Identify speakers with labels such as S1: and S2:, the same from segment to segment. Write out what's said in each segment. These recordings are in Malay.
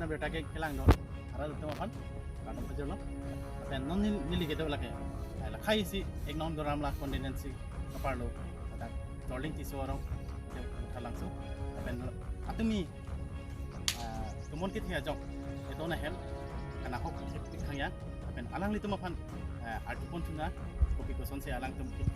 S1: na bertake kelang no ara to man kanong pajolo apen non nili ke lake la khai si ek non doram la condensasi kaparlo ada tolling ti sorong thalang so apen atumi tumon ke thia jok eto na hel kana hok khang ya apen alang li tumapan artupon tuna kopi ko son se alang tum kit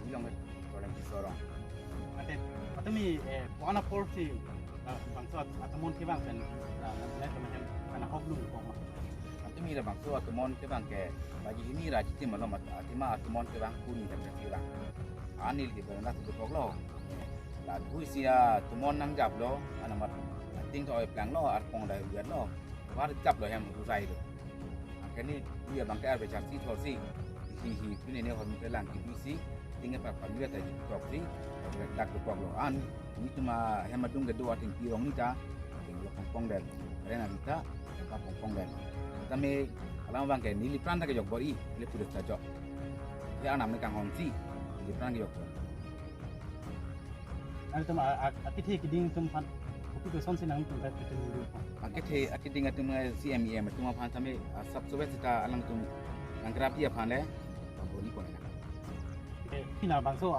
S2: Ilong orang sorong.
S1: atumi wana porti bangso atamon ke bang pen na to mahem kana hoblung ko ma
S2: Itu mira bang so atumon ke bang ke bagi ini rajiti malam atima atumon ke bang kuni dan kira. Anil di bawah tu poklo. Lalu sia tumon nang jab lo, anamat ting to plang lo, arpong dah buat lo. War jab lo yang rusai lo. Akhirnya dia bang ke arbe cari thorsi. Hi ini ni orang pelang kibisi. Tinggal pak dia tadi proksi, dak poklo an. Ini cuma hemat dung kedua ting pirong ni ta. Tinggal pong dan. Karena kita dapat pong dan. Kami alam bang ke ni lipran tak jok bori, lip sudah tajok. Dia anak mereka ngomsi, lipran jok.
S1: ana tum akithe kiding tum pan kopi ko son sinang tum ka tum lu
S2: Akit dengan tu CMEM tu apa sampai subscribe kita alang tu anggrapi apa le, boleh pun.
S1: kina bangso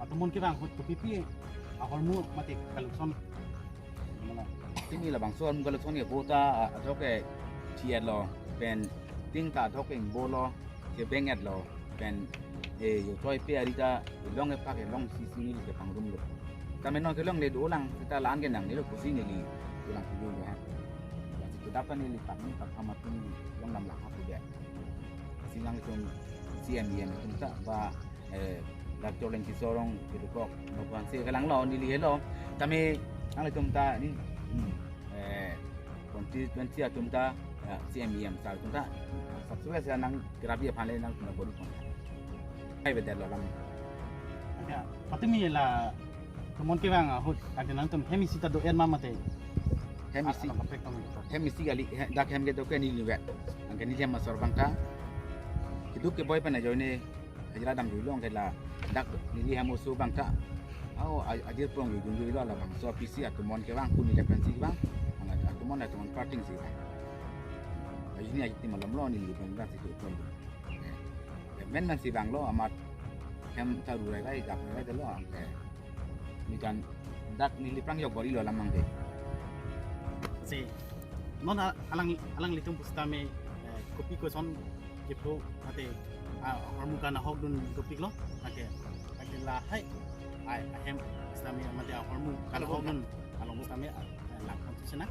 S1: atamon ke bang kopi pi ahormu mati kalukson mala
S2: Ini lah bang soal muka lekson ni bota atau ke tiad lo, pen tingkat atau ke bolo, ke bengat lo, pen yo toy pe arita long pakai long sisi ni ke pangrum lo. Kami non ke long le dolang kita lan ke nang ni lo kusi ni li dolang tu juga. Jadi kita dapat ni lipat ni tak amat ni long lam lah apa dia. Silang itu CMEM itu tak ba lakto leng ki sorong ke kok bukan si kelang lo ni li lo. Kami ang le tumta ni 2020 chúng ta CMEM sao chúng ta sắp xếp sẽ năng gravi phản lên năng là bốn phần hay về đẹp là làm
S1: atumi la tumon ke bang hot adenang tum hemisita do en mamate
S2: hemisi kali dak hem ke to ke ni juga angke ni jam masor bangka hidup ke boy pana joine hajra dam dulu angke la dak ni hem musuh bangka au adir prong dulu la bang so PC atau mon ke bang kuni referensi bang Tumon ada teman parting sih. Ini aja tim malam lo ni lebih berat itu pun. Men si bang lo amat hem tahu lagi tak lagi lo. Ni kan dak ni liprang jog bori lo lamang deh.
S1: Si non alang litung pustame kopi ko son jepro ate hormu kana hogdun kopi lo ate la hai hem pustame amate hormu kana hogdun along pustame lang kontusena